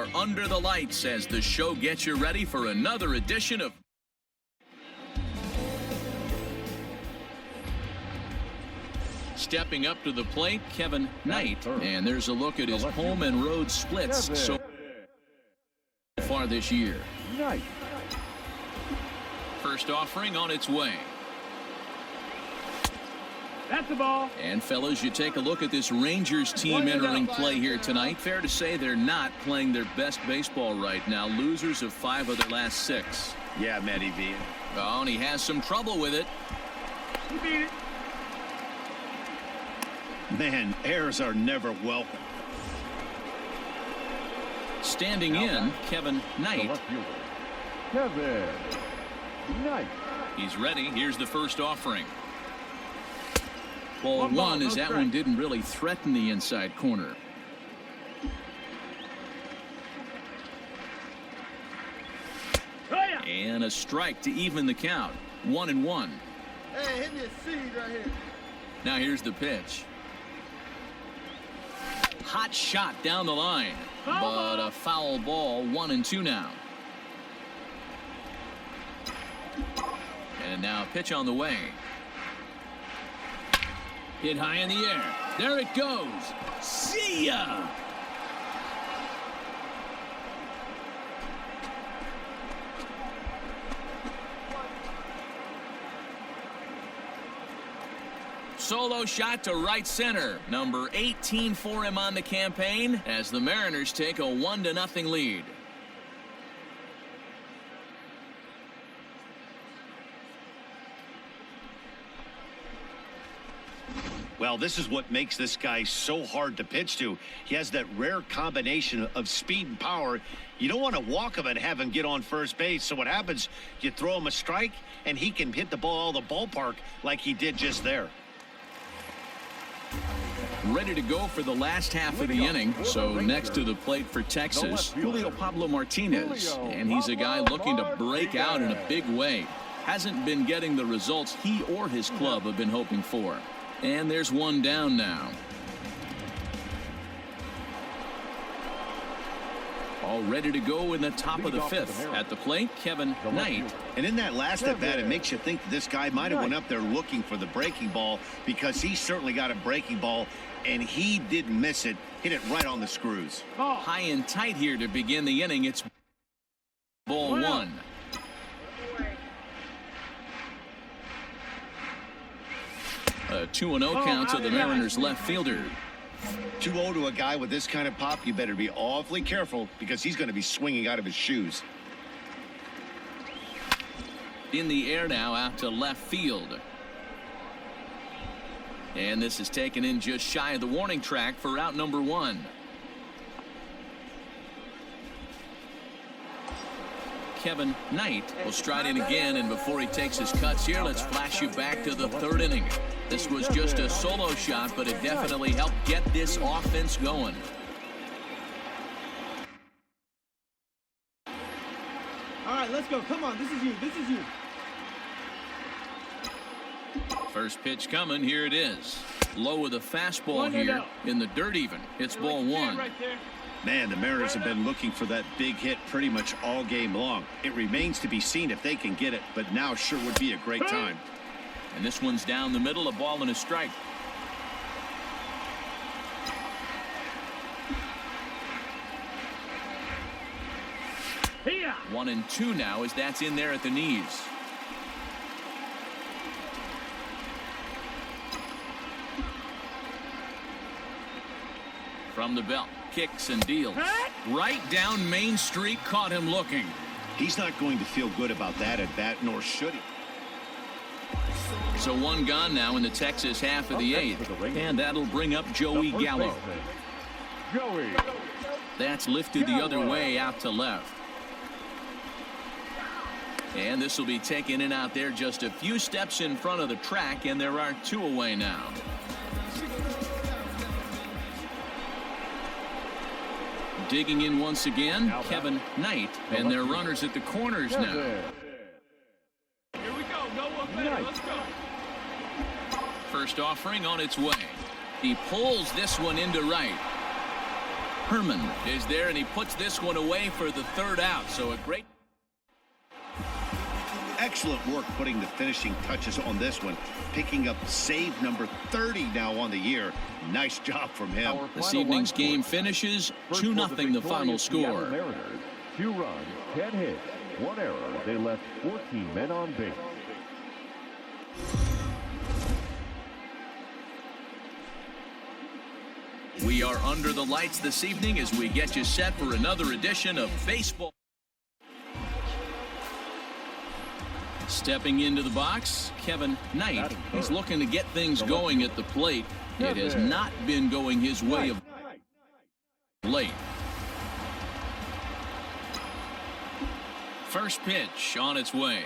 are under the lights as the show gets you ready for another edition of Stepping up to the plate, Kevin Knight, and there's a look at his home and road splits so far this year. First offering on its way. That's the ball. And fellas, you take a look at this Rangers team entering play here tonight. Fair to say they're not playing their best baseball right now. Losers of 5 of their last 6. Yeah, Matty V. Oh, and he has some trouble with it. He beat it. Man, errors are never welcome. Standing in, Kevin Knight. Kevin Knight. He's ready. Here's the first offering. Ball 1 as that one didn't really threaten the inside corner. And a strike to even the count. 1-1. Hey, hit me a seed right here. Now here's the pitch. Hot shot down the line, but a foul ball. 1-2 now. And now a pitch on the way. Hit high in the air. There it goes. See ya! Solo shot to right center. Number 18 for him on the campaign as the Mariners take a 1-0 lead. Well, this is what makes this guy so hard to pitch to. He has that rare combination of speed and power. You don't want to walk him and have him get on first base. So what happens, you throw him a strike, and he can hit the ball out of the ballpark like he did just there. Ready to go for the last half of the inning. So next to the plate for Texas, Julio Pablo Martinez. And he's a guy looking to break out in a big way. Hasn't been getting the results he or his club have been hoping for. And there's one down now. All ready to go in the top of the 5th. At the plate, Kevin Knight. And in that last at bat, it makes you think that this guy might have went up there looking for the breaking ball, because he certainly got a breaking ball, and he didn't miss it. Hit it right on the screws. High and tight here to begin the inning. It's ball 1. A 2-0 count to the Mariners left fielder. 2-0 to a guy with this kind of pop, you better be awfully careful, because he's going to be swinging out of his shoes. In the air now out to left field. And this is taken in just shy of the warning track for out number 1. Kevin Knight will stride in again, and before he takes his cuts here, let's flash you back to the 3rd inning. This was just a solo shot, but it definitely helped get this offense going. All right, let's go. Come on, this is you. This is you. First pitch coming. Here it is. Low with a fastball here in the dirt even. It's ball 1. Man, the Mariners have been looking for that big hit pretty much all game long. It remains to be seen if they can get it, but now sure would be a great time. And this one's down the middle, a ball and a strike. Here. 1-2 now as that's in there at the knees. From the belt, kicks and deals. Right down Main Street, caught him looking. He's not going to feel good about that at bat, nor should he. So one gone now in the Texas half of the 8th. And that'll bring up Joey Gallo. That's lifted the other way out to left. And this will be taken in out there just a few steps in front of the track, and there are 2 away now. Digging in once again, Kevin Knight, and their runners at the corners now. Here we go. No one better. Let's go. First offering on its way. He pulls this one into right. Herman is there, and he puts this one away for the third out. So a great. Excellent work putting the finishing touches on this one, picking up save number 30 now on the year. Nice job from him. This evening's game finishes 2-0 the final score. 2 runs, 10 hits, 1 error. They left 14 men on base. We are under the lights this evening as we get you set for another edition of baseball. Stepping into the box, Kevin Knight. He's looking to get things going at the plate. It has not been going his way of late. First pitch on its way.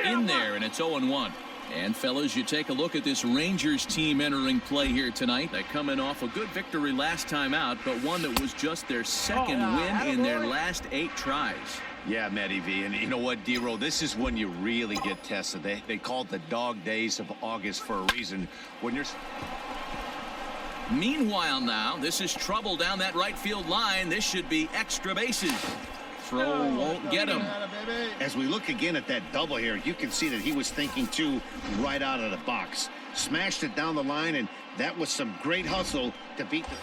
In there, and it's 0-1. And fellas, you take a look at this Rangers team entering play here tonight. They're coming off a good victory last time out, but one that was just their second win in their last 8 tries. Yeah, Matty V, and you know what, D-Roll, this is when you really get tested. They call it the dog days of August for a reason. When you're... Meanwhile now, this is trouble down that right field line. This should be extra bases. Throw won't get him. As we look again at that double here, you can see that he was thinking too right out of the box. Smashed it down the line, and that was some great hustle to beat the...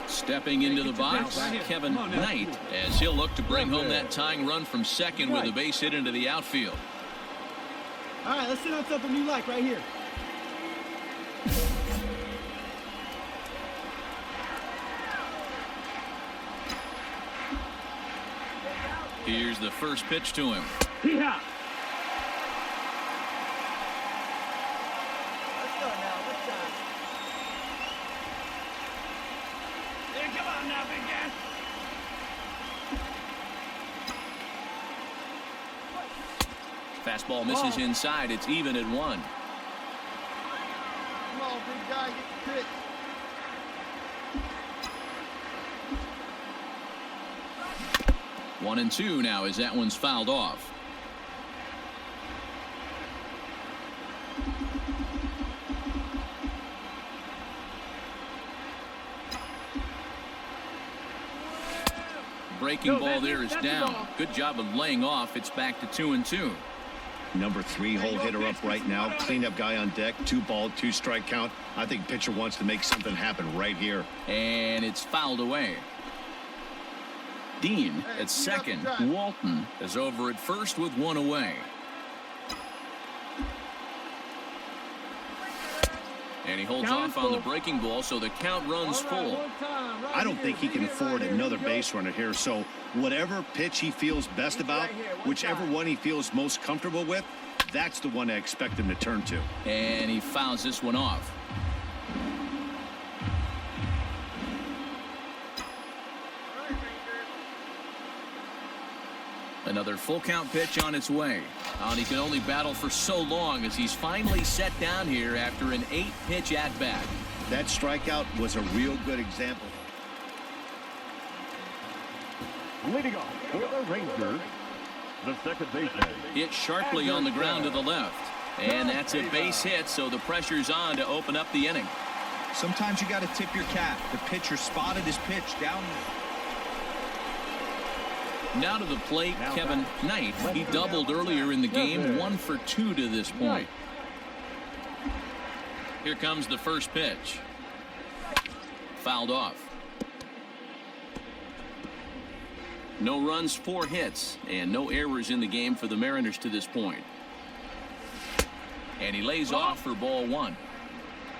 Stepping into the box, Kevin Knight, as he'll look to bring home that tying run from second with a base hit into the outfield. All right, let's sit on something you like right here. Here's the first pitch to him. Yeah. Let's go now. Let's go. Hey, come on now, big guy. Fastball misses inside. It's even at 1. Come on, big guy, get the pitch. One and 2 now as that one's fouled off. Breaking ball there is down. Good job of laying off. It's back to 2 and 2. Number 3 hole hitter up right now. Cleanup guy on deck. 2-ball, 2-strike count. I think pitcher wants to make something happen right here. And it's fouled away. Dean at second. Walton is over at first with 1 away. And he holds off on the breaking ball, so the count runs full. I don't think he can afford another base runner here, so whatever pitch he feels best about, whichever one he feels most comfortable with, that's the one I expect him to turn to. And he fouls this one off. Another full count pitch on its way. And he can only battle for so long as he's finally set down here after an 8-pitch at-bat. That strikeout was a real good example. Leading off for the Rangers, the second baseman. Hit sharply on the ground to the left. And that's a base hit, so the pressure's on to open up the inning. Sometimes you got to tip your cap. The pitcher spotted his pitch down. Now to the plate, Kevin Knight. He doubled earlier in the game, 1 for 2 to this point. Here comes the first pitch. Fouled off. No runs, 4 hits, and no errors in the game for the Mariners to this point. And he lays off for ball 1.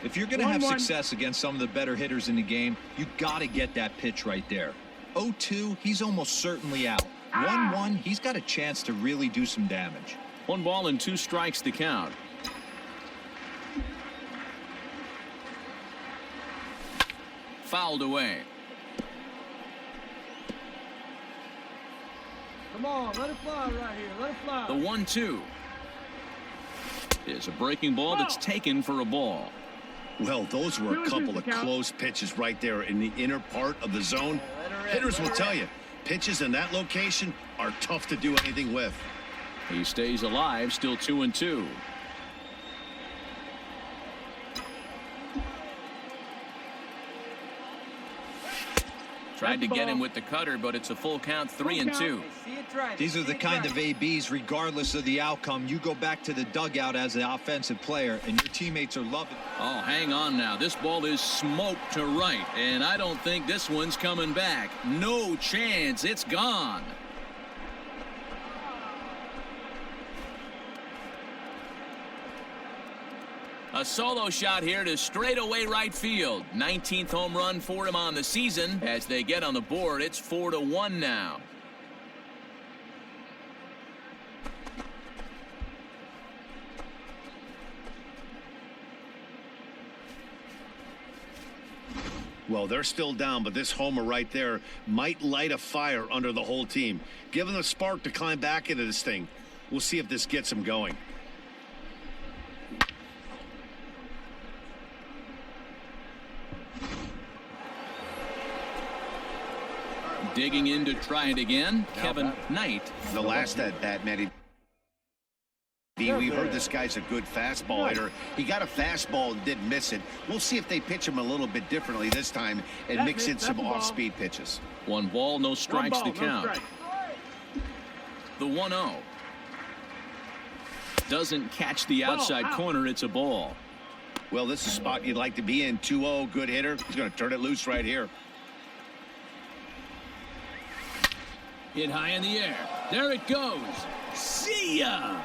If you're going to have success against some of the better hitters in the game, you got to get that pitch right there. 0-2, he's almost certainly out. 1-1, he's got a chance to really do some damage. 1 ball and 2 strikes to count. Fouled away. Come on, let it fly right here. Let it fly. The 1-2 is a breaking ball that's taken for a ball. Well, those were a couple of close pitches right there in the inner part of the zone. Hitters will tell you, pitches in that location are tough to do anything with. He stays alive, still 2 and 2. Tried to get him with the cutter, but it's a full count, 3-2. These are the kind of ABs, regardless of the outcome. You go back to the dugout as an offensive player, and your teammates are loving it. Oh, hang on now. This ball is smoked to right, and I don't think this one's coming back. No chance. It's gone. A solo shot here to straightaway right field. 19th home run for him on the season. As they get on the board, it's 4-1 now. Well, they're still down, but this homer right there might light a fire under the whole team. Give them a spark to climb back into this thing. We'll see if this gets them going. Digging in to try it again, Kevin Knight. The last at bat, Matty. We've heard this guy's a good fastball hitter. He got a fastball and didn't miss it. We'll see if they pitch him a little bit differently this time and mix in some off-speed pitches. 1 ball, no strikes to count. The 1-0. Doesn't catch the outside corner. It's a ball. Well, this is a spot you'd like to be in. 2-0, good hitter. He's going to turn it loose right here. Hit high in the air. There it goes. See ya.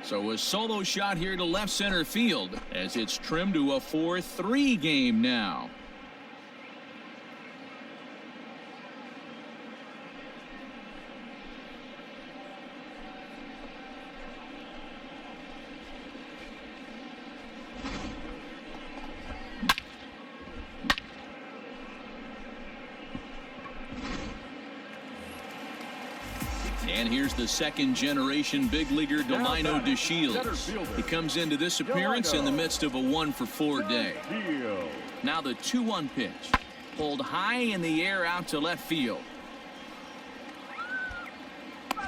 So a solo shot here to left center field as it's trimmed to a 4-3 game now. And here's the second-generation big leaguer Delino DeShields. He comes into this appearance in the midst of a 1-for-4 day. Now the 2-1 pitch. Pulled high in the air out to left field.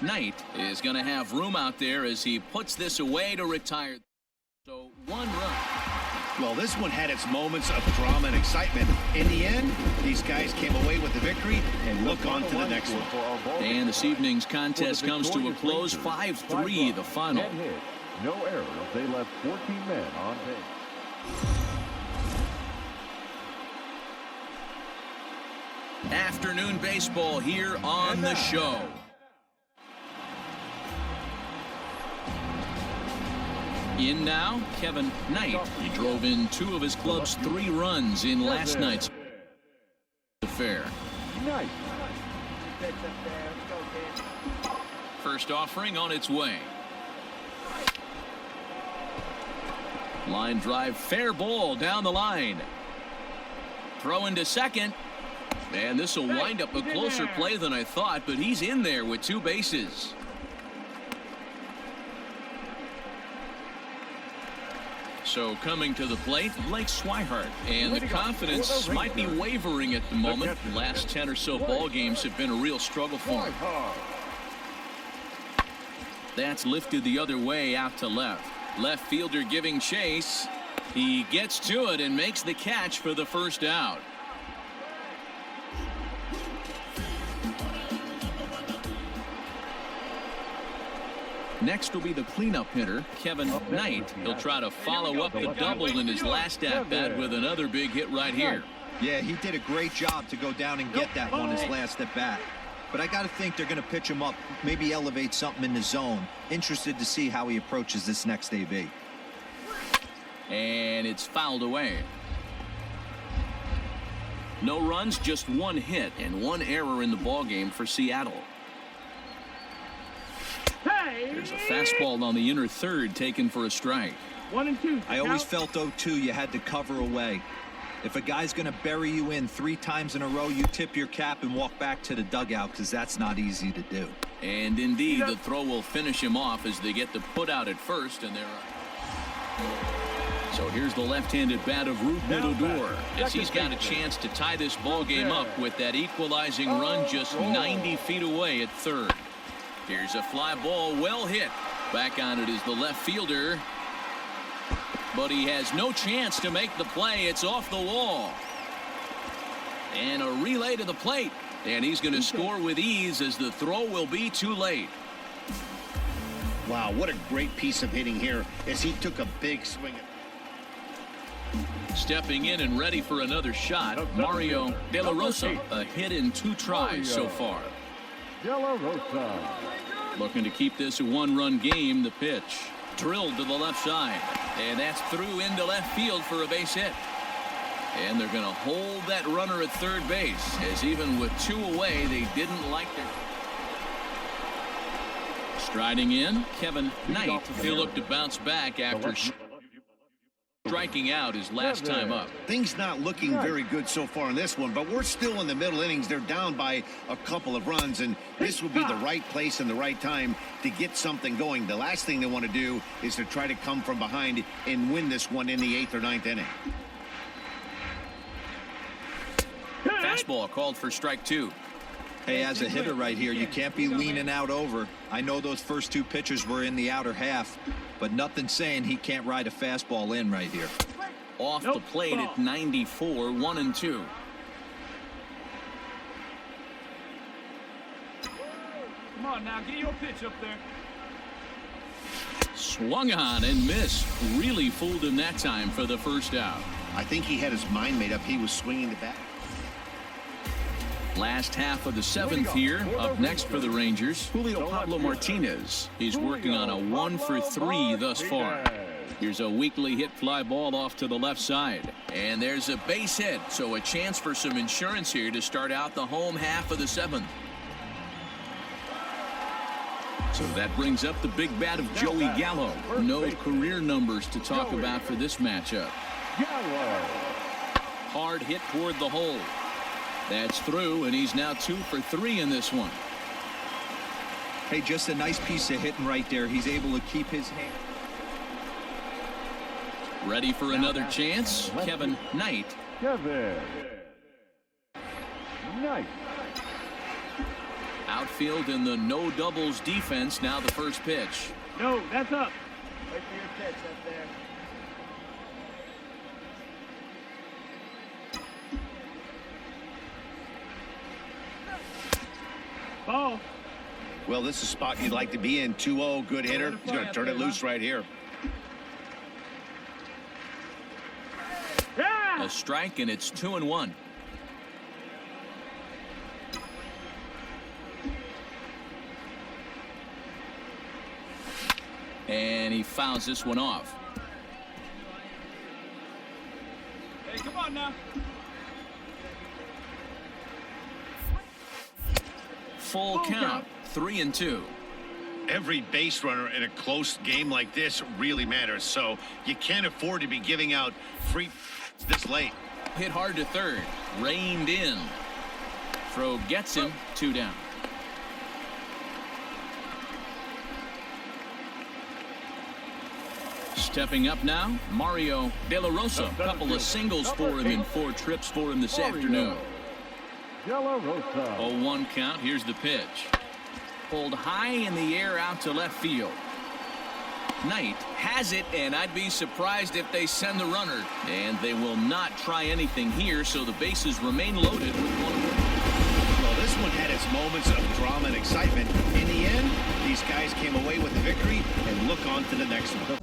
Knight is going to have room out there as he puts this away to retire. So 1 run. Well, this one had its moments of drama and excitement. In the end, these guys came away with the victory and look on to the next one. And this evening's contest comes to a close, 5-3 the final. No errors. They left 14 men on base. Afternoon baseball here on the show. In now, Kevin Knight. He drove in 2 of his club's 3 runs in last night's affair. First offering on its way. Line drive, fair ball down the line. Throw into second. And this will wind up a closer play than I thought, but he's in there with 2 bases. So coming to the plate, Blake Swihart, and the confidence might be wavering at the moment. The last 10 or so ball games have been a real struggle for him. That's lifted the other way out to left. Left fielder giving chase. He gets to it and makes the catch for the first out. Next will be the cleanup hitter, Kevin Knight. He'll try to follow up the double in his last at-bat with another big hit right here. Yeah, he did a great job to go down and get that one his last at-bat. But I got to think they're going to pitch him up, maybe elevate something in the zone. Interested to see how he approaches this next AB. And it's fouled away. No runs, just 1 hit and 1 error in the ballgame for Seattle. There's a fastball on the inner third taken for a strike. 1-2. I always felt 0-2 you had to cover away. If a guy's going to bury you in 3 times in a row, you tip your cap and walk back to the dugout because that's not easy to do. And indeed, the throw will finish him off as they get the put out at first, and so here's the left-handed bat of Rougned Odor as he's got a chance to tie this ball game up with that equalizing run just 90 feet away at third. Here's a fly ball, well hit. Back on it is the left fielder. But he has no chance to make the play. It's off the wall. And a relay to the plate. And he's going to score with ease as the throw will be too late. Wow, what a great piece of hitting here as he took a big swing. Stepping in and ready for another shot, Mario De La Rosa. A hit in 2 tries so far. De La Rosa. Looking to keep this a 1-run game. The pitch drilled to the left side. And that's through into left field for a base hit. And they're going to hold that runner at third base, as even with 2 away, they didn't like their... Striding in, Kevin Knight. He'll look to bounce back after striking out his last time up. Things not looking very good so far in this one, but we're still in the middle innings. They're down by a couple of runs, and this would be the right place and the right time to get something going. The last thing they want to do is to try to come from behind and win this one in the 8th or 9th inning. Fastball called for strike 2. Hey, as a hitter right here, you can't be leaning out over. I know those first 2 pitches were in the outer half, but nothing saying he can't ride a fastball in right here. Off the plate at 94, 1-2. Come on now, get your pitch up there. Swung on and missed. Really fooled him that time for the first out. I think he had his mind made up. He was swinging the bat. Last half of the 7th here. Up next for the Rangers, Julio Pablo Martinez. He's working on a 1-for-3 thus far. Here's a weakly hit fly ball off to the left side. And there's a base hit, so a chance for some insurance here to start out the home half of the 7th. So that brings up the big bat of Joey Gallo. No career numbers to talk about for this matchup. Hard hit toward the hole. That's through, and he's now 2-for-3 in this one. Hey, just a nice piece of hitting right there. He's able to keep his hand. Ready for another chance, Kevin Knight. Kevin Knight. Outfield in the no doubles defense. Now the first pitch. No, that's up. Wait for your pitch up there. Ball. Well, this is a spot you'd like to be in. 2-0, good hitter. He's going to turn it loose right here. A strike, and it's 2-1. And he fouls this one off. Hey, come on now. Full count, 3-2. Every base runner in a close game like this really matters, so you can't afford to be giving out free this late. Hit hard to third, reined in. Throw gets him, 2 down. Stepping up now, Mario De La Rosa. A couple of singles for him and 4 trips for him this afternoon. De La Rosa. 0-1 count. Here's the pitch. Pulled high in the air out to left field. Knight has it, and I'd be surprised if they send the runner. And they will not try anything here, so the bases remain loaded with 1 away. Well, this one had its moments of drama and excitement. In the end, these guys came away with the victory and look on to the next one.